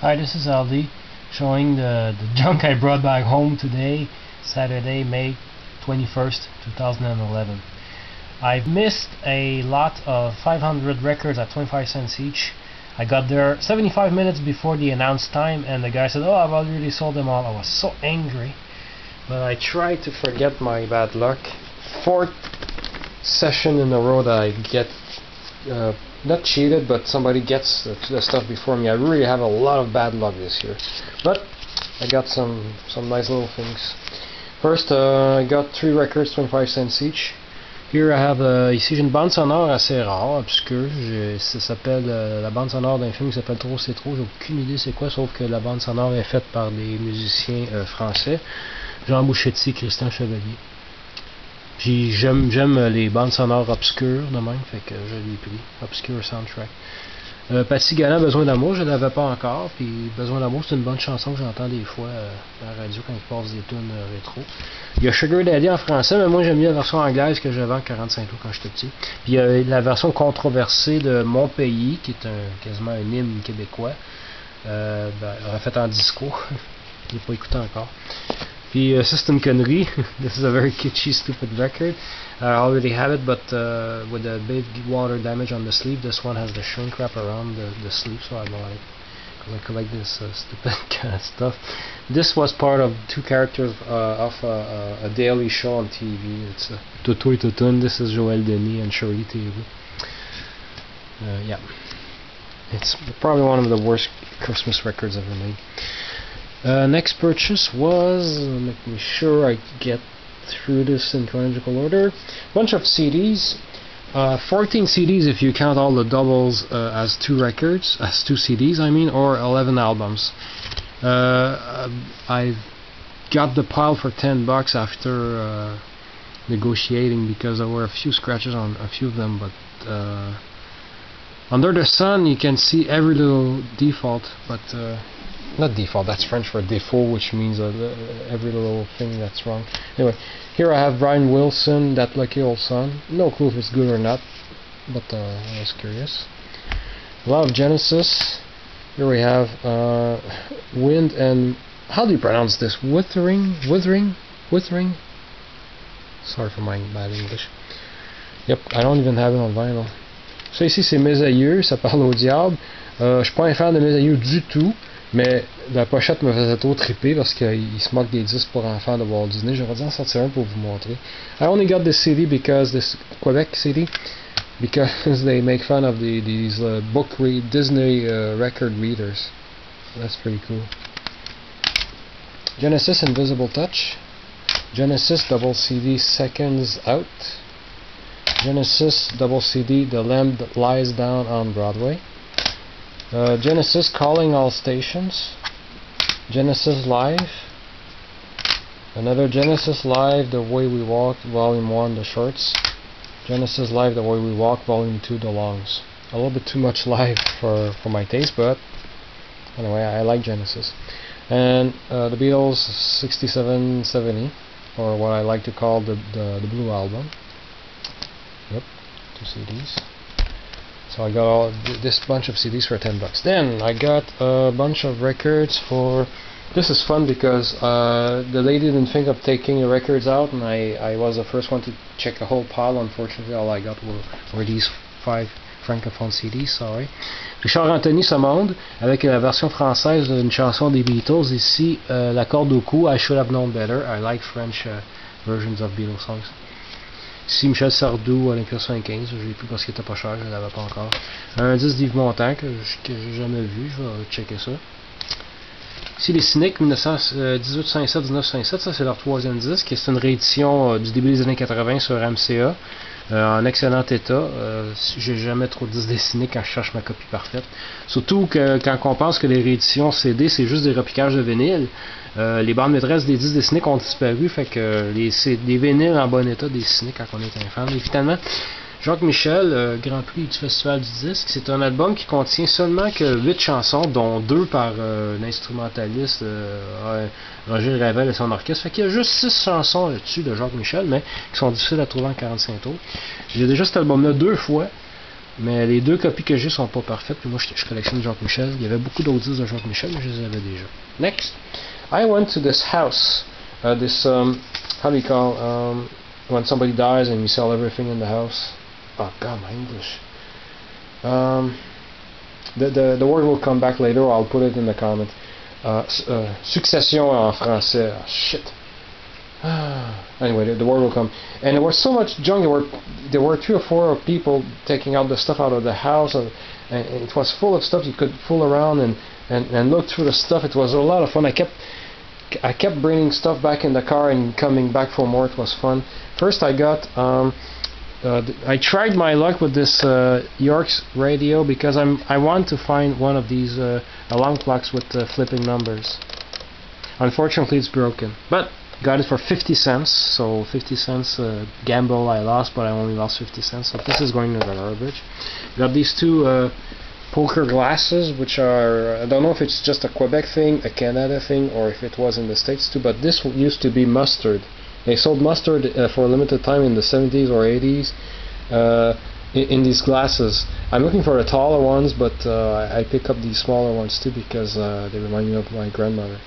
Hi, this is Aldi showing the junk I brought back home today, Saturday, May 21st, 2011. I've missed a lot of 500 records at 25 cents each. I got there 75 minutes before the announced time, and the guy said, "Oh, I've already sold them all." I was so angry, but I tried to forget my bad luck. Fourth session in a row that I get not cheated, but somebody gets the stuff before me. I really have a lot of bad luck this year, but I got some nice little things. First, I got 3 records, 25 cents each. Here I have ici j'ai une bande sonore assez rare, obscure. Ça s'appelle la bande sonore d'un film qui s'appelle Trop c'est trop. J'ai aucune idée c'est quoi, sauf que la bande sonore est faite par des musiciens français, Jean Bouchetti, Christian Chevalier. Puis j'aime les bandes sonores obscures de même, fait que je l'ai pris, Obscure Soundtrack. Patty Gallant, Besoin d'amour, je l'avais pas encore, puis Besoin d'amour c'est une bonne chanson que j'entends des fois à la radio quand ils passent des tunes rétro. Il y a Sugar Daddy en français, mais moi j'aime bien la version anglaise que j'avais en 45 tours quand j'étais petit. Puis il y a la version controversée de Mon Pays, qui est quasiment un hymne québécois, refait en disco. Je l'ai pas écouté encore. Puis ça c'est une connerie. This is a very kitschy, stupid record. I already have it, but with a big water damage on the sleeve, this one has the shrink wrap around the sleeve, so I bought it. Because I collect this stupid kind of stuff. This was part of 2 characters of a daily show on TV. It's Toto et Totoun. This is Joël Denis and Shirley TV. Yeah. It's probably one of the worst Christmas records ever made. Next purchase was, making sure I get through this in chronological order, bunch of CDs, 14 CDs if you count all the doubles as 2 records, as 2 CDs I mean, or 11 albums. I got the pile for $10 after negotiating because there were a few scratches on a few of them, but under the sun you can see every little default, but not default, that's French for défaut, which means every little thing that's wrong. Anyway, here I have Brian Wilson, That Lucky Old Son. No clue if it's good or not, but I was curious. A lot of Genesis. Here we have Wind and... how do you pronounce this? Withering? Sorry for my bad English. Yep, I don't even have it on vinyl. Ça ici c'est Mes Aïeux, ça parle au diable. Je suis pas un fan de Mes Aïeux du tout. Mais la pochette me faisait trop triper parce qu'il se moque des disques pour enfants de Walt Disney. J'aurais dû en sortir un pour vous montrer. I only got this CD because this Quebec CD because they make fun of these Disney record readers. So that's pretty cool. Genesis Invisible Touch. Genesis double CD Seconds Out. Genesis double CD The Lamb That Lies Down on Broadway. Genesis Calling All Stations, Genesis Live, another Genesis Live The Way We Walk, Volume 1, the shorts, Genesis Live The Way We Walk, Volume 2, the longs. A little bit too much live for my taste, but anyway, I like Genesis. And the Beatles 67-70, or what I like to call the Blue Album. Yep, 2 CDs. So I got this bunch of CDs for $10. Then I got a bunch of records for... This is fun because the lady didn't think of taking the records out, and I was the first one to check the whole pile. Unfortunately, all I got were these 5 francophone CDs, sorry. Richard Anthony se monde avec la version française d'une chanson des Beatles. Ici, la corde au cou, I Should Have Known Better. I like French versions of Beatles songs. Ici Michel Sardou, Olympia 75, je l'ai pris parce qu'il était pas cher, je l'avais pas encore. Un disque d'Yves Montand que j'ai jamais vu, je vais checker ça. Ici les Cyniques 1857-1957, ça c'est leur 3e disque, et c'est une réédition du début des années 80 sur MCA, en excellent état. J'ai jamais trop de disques des Cyniques quand je cherche ma copie parfaite. Surtout que quand on pense que les rééditions CD c'est juste des repiquages de vinyle. Les bandes maîtresses des disques des Cyniques ont disparu, fait que les vinyles en bon état des Cyniques quand on est un fan. Et finalement, Jacques Michel, Grand Prix du Festival du Disque, c'est un album qui contient seulement que 8 chansons, dont 2 par l'instrumentaliste Roger Ravel et son orchestre. Fait qu'il y a juste 6 chansons là-dessus de Jacques Michel, mais qui sont difficiles à trouver en 45 tours. J'ai déjà cet album-là 2 fois. Mais les deux copies que j'ai sont pas parfaites. Puis moi, je collectionne Jacques Michel. Il y avait beaucoup d'autres disques de Jacques Michel, mais je les avais déjà. Next, I went to this house. How do you call when somebody dies and you sell everything in the house? Oh God, my English. The word will come back later. I'll put it in the comment. Succession en français. Oh, shit. Anyway, the word will come. And there was so much junk. There were 3 or 4 people taking out the stuff out of the house, and it was full of stuff. You could fool around and look through the stuff. It was a lot of fun. I kept bringing stuff back in the car and coming back for more. It was fun. First, I got I tried my luck with this York's radio because I want to find one of these alarm clocks with flipping numbers. Unfortunately, it's broken, but got it for 50 cents. So 50 cents gamble I lost, but I only lost 50 cents. So this is going to the garbage. Got these 2 poker glasses, which are, I don't know if it's just a Quebec thing, a Canada thing, or if it was in the States too, but this used to be mustard. They sold mustard for a limited time in the 70s or 80s in these glasses. I'm looking for the taller ones, but I pick up these smaller ones too because they remind me of my grandmother.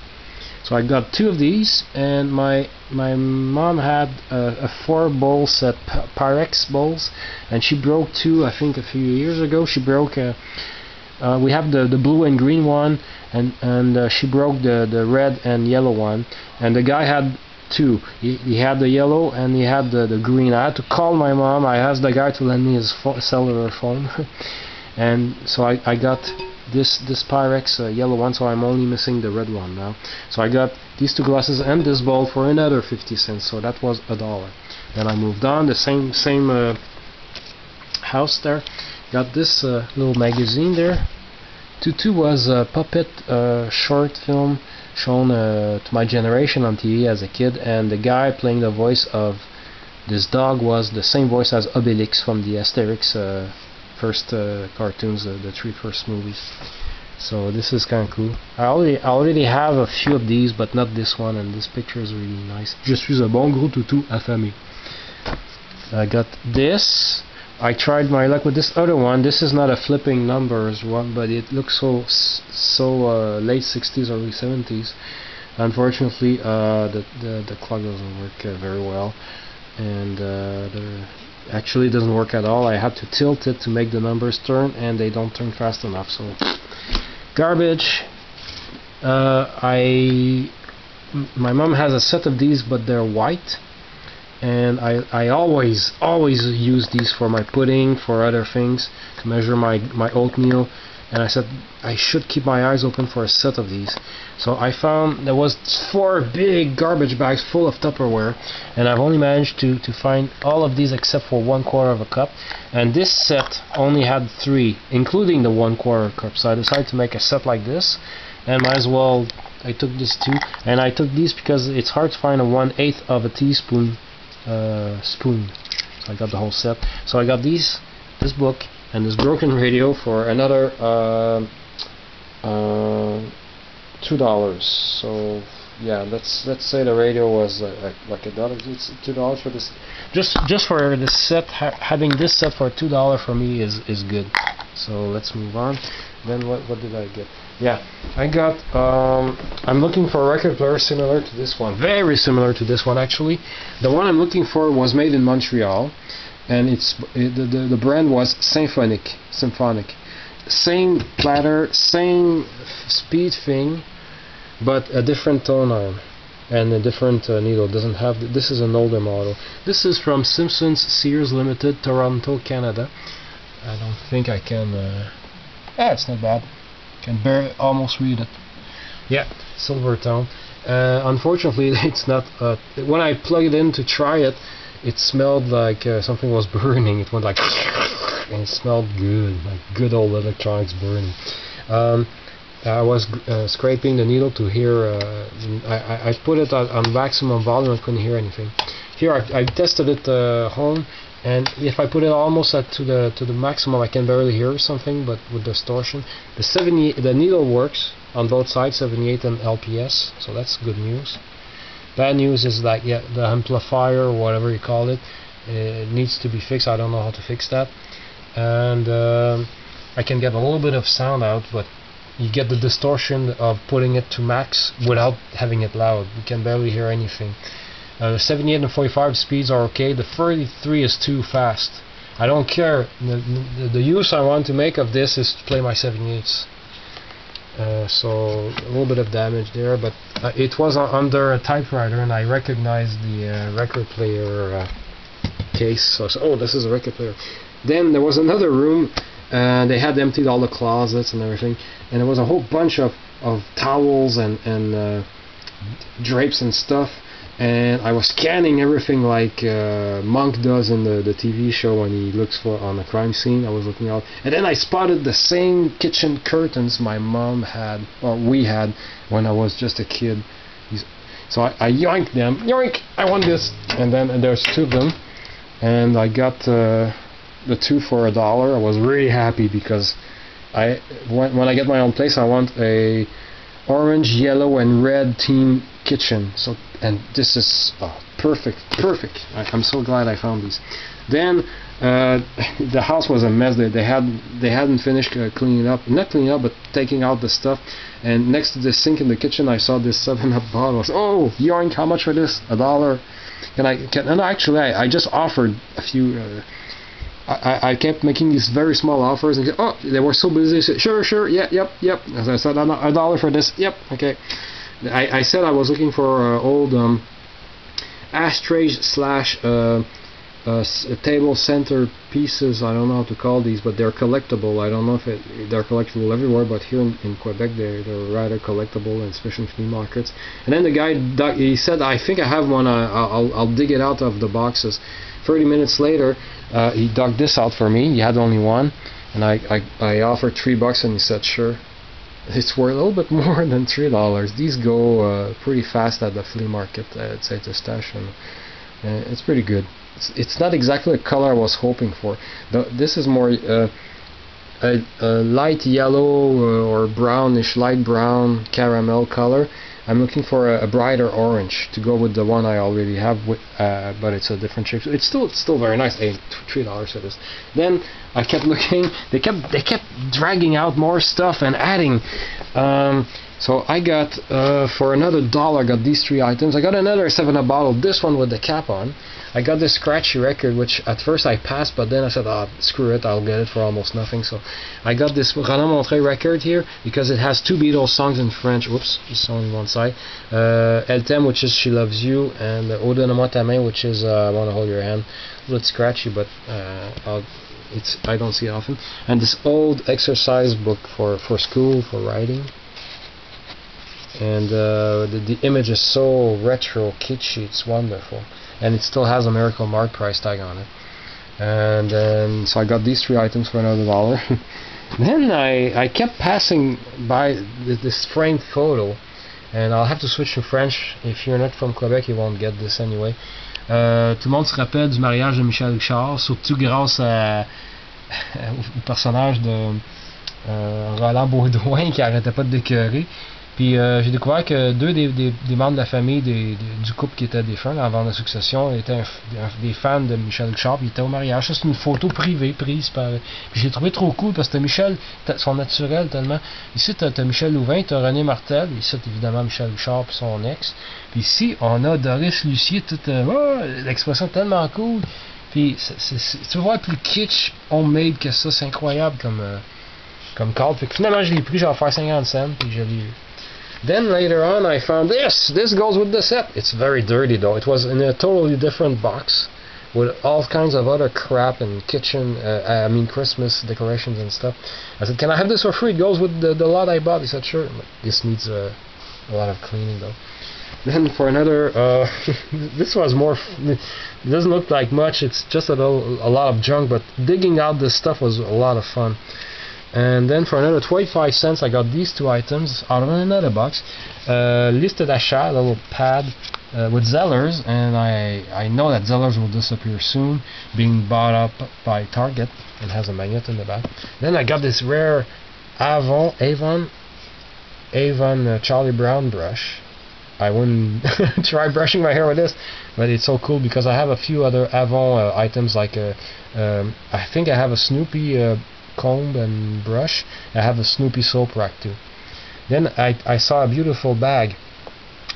So I got 2 of these, and my mom had a 4-bowl set, Pyrex bowls, and she broke 2, I think, a few years ago. She broke we have the blue and green one, and she broke the red and yellow one, and the guy had 2. He had the yellow and he had the green. I had to call my mom. I asked the guy to lend me his cellular phone and so I got this Pyrex yellow one, so I'm only missing the red one now. So I got these 2 glasses and this bowl for another 50 cents, so that was $1. Then I moved on, the same house there. Got this little magazine there. Tutu was a puppet short film shown to my generation on TV as a kid, and the guy playing the voice of this dog was the same voice as Obelix from the Asterix first cartoons, the 3 first movies. So this is kind of cool. I already have a few of these, but not this one, and this picture is really nice. Je suis un bon gros toutou affamé. I got this. I tried my luck with this other one. This is not a flipping numbers one, but it looks so late 60s, early 70s. Unfortunately, the clock doesn't work very well, and actually doesn't work at all. I have to tilt it to make the numbers turn, and they don't turn fast enough. So garbage. My mom has a set of these, but they're white. And I always use these for my pudding, for other things, to measure my oatmeal, and I said I should keep my eyes open for a set of these. So I found there was 4 big garbage bags full of Tupperware, and I've only managed to find all of these except for 1/4 of a cup, and this set only had 3, including the 1/4 cup. So I decided to make a set like this, and might as well, I took this too, and I took these because it's hard to find a 1/8 of a teaspoon spoon. So I got the whole set. So I got this book and this broken radio for another $2. So yeah, let's say the radio was like $1. It's $2 for this. Just for this set, having this set for $2 for me is good. So let's move on. Then what did I get? Yeah, I got, I'm looking for a record player similar to this one. Very similar to this one, actually. The one I'm looking for was made in Montreal, and the brand was Symphonic. Same platter, same speed thing, but a different tone arm and a different needle. Doesn't have. This is an older model. This is from Simpsons Sears Limited, Toronto, Canada. I don't think I can. It's not bad. Can almost read it. Yeah, silver tone. Unfortunately, it's not. When I plugged it in to try it, it smelled like something was burning. It went like, and it smelled good, like good old electronics burning. I was scraping the needle to hear. I put it on maximum volume. I couldn't hear anything. Here, I tested it home. And if I put it almost to the maximum, I can barely hear something, but with distortion. The needle works on both sides, 78 and LPS, so that's good news. Bad news is that, yeah, the amplifier, or whatever you call it, needs to be fixed. I don't know how to fix that. and I can get a little bit of sound out, but you get the distortion of putting it to max without having it loud. You can barely hear anything. The 78 and 45 speeds are okay. The 33 is too fast. I don't care. The use I want to make of this is to play my 78s. So a little bit of damage there, but it was under a typewriter, and I recognized the record player case. So oh, this is a record player. Then there was another room, and they had emptied all the closets and everything, and there was a whole bunch of towels and drapes and stuff. And I was scanning everything like Monk does in the TV show when he looks for on a crime scene. I was looking out, and then I spotted the same kitchen curtains my mom had, or we had, when I was just a kid. So I yoinked them. Yoink! I want this! And then there's two of them, and I got the two for $1. I was really happy because when I get my own place, I want a orange, yellow, and red theme kitchen. So, and this is perfect. I'm so glad I found these. Then the house was a mess. They hadn't finished cleaning up, not cleaning up, but taking out the stuff. And next to the sink in the kitchen, I saw this 7-Up bottle. Oh, yoink! How much for this? $1. And actually, I just offered a few. I kept making these very small offers, and they were so busy. They said, sure, yep. As I said, $1 for this. Yep, okay. I said I was looking for old ashtrays / table center pieces. I don't know how to call these, but they're collectible. I don't know if they're collectible everywhere, but here in Quebec they're rather collectible, and especially in flea markets. And then the guy he said, I think I have one. I'll dig it out of the boxes. 30 minutes later, he dug this out for me. He had only one, and I offered $3, and he said sure. It's worth a little bit more than $3. These go pretty fast at the flea market at Saint-Eustache, and it's pretty good. It's not exactly the color I was hoping for. This is more a light yellow or brownish, light brown caramel color. I'm looking for a brighter orange to go with the one I already have, but it's a different shape. It's still very nice. Hey, $3 for this. Then I kept looking. They kept dragging out more stuff and adding. So I got for another $1. I got these 3 items. I got another 7-Up bottle. This one with the cap on. I got this scratchy record, which at first I passed, but then I said, screw it, I'll get it for almost nothing. So I got this Roland Montreuil record here because it has 2 Beatles songs in French. Whoops, it's on one side. Elle t'aime, which is She Loves You, and Oh donne-moi ta main, which is I Want to Hold Your Hand. A little scratchy, but I don't see it often. And this old exercise book for school, for writing. And the image is so retro, kitschy, it's wonderful. And it still has a Miracle Mart price tag on it. And then, so I got these 3 items for another $1. Then I kept passing by this framed photo, and I'll have to switch to French. If you're not from Quebec, you won't get this anyway. Tout le monde se rappelle du mariage de Michel Richard, surtout grâce au personnage de Roland Baudouin qui arrêtait pas de d'écœurer. Puis j'ai découvert que 2 des membres de la famille du couple qui étaient défunts avant la succession étaient des fans de Michel Richard, puis ils étaient au mariage. Ça, c'est une photo privée prise par... Puis j'ai trouvé trop cool parce que Michel, son naturel tellement... Ici, t'as Michel Louvain, t'as René Martel, ici, évidemment, Michel Richard puis son ex. Puis ici, on a Doris Lucier, toute l'expression tellement cool. Puis tu vois plus kitsch, homemade que ça, c'est incroyable comme cadre. Fait que finalement, je l'ai pris, j'ai offert 50 cents, puis je l'ai eu. Then later on I found this goes with the set. It's very dirty though. It was in a totally different box with all kinds of other crap and kitchen, Christmas decorations and stuff. I said, can I have this for free? It goes with the lot I bought. He said, sure. This needs a lot of cleaning though. Then for another, this was more, it doesn't look like much, it's just a lot of junk, but digging out this stuff was a lot of fun. And then for another 25 cents, I got these 2 items out of another box. Liste d'achat, a little pad with Zellers, and I know that Zellers will disappear soon, being bought up by Target. It has a magnet in the back. Then I got this rare Avon Charlie Brown brush. I wouldn't try brushing my hair with this, but it's so cool because I have a few other Avon items, like I think I have a Snoopy comb and brush. I have a Snoopy soap rack too. Then I saw a beautiful bag,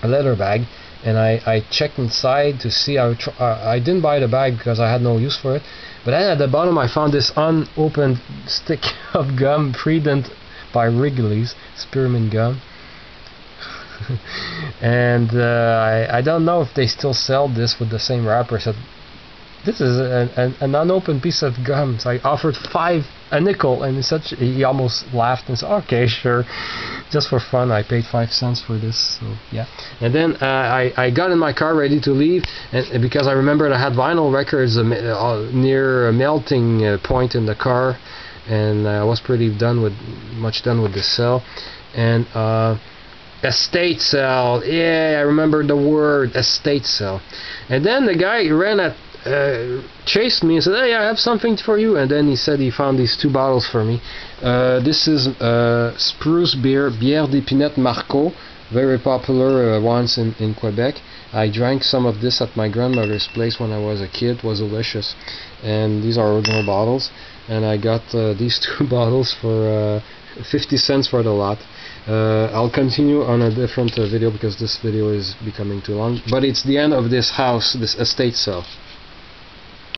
a leather bag, and I checked inside to see. I didn't buy the bag because I had no use for it, but then at the bottom I found this unopened stick of gum, pre-dent by Wrigley's, spearmint gum. And I don't know if they still sell this with the same wrapper. So this is an unopened piece of gum. So I offered a nickel, and he almost laughed and said, "Okay, sure." Just for fun, I paid 5 cents for this. So yeah. And then I got in my car ready to leave, and because I remembered I had vinyl records near a melting point in the car, and I was pretty much done with this cell. And estate sale, yeah, I remember the word estate sale. And then the guy chased me and said, "Hey, I have something for you." And then he said he found these 2 bottles for me. This is spruce beer, Bière d'Épinette Marco, very popular once in Quebec. I drank some of this at my grandmother's place when I was a kid. It was delicious. And these are original bottles. And I got these 2 bottles for 50 cents for the lot. I'll continue on a different video because this video is becoming too long. But it's the end of this house, this estate sale.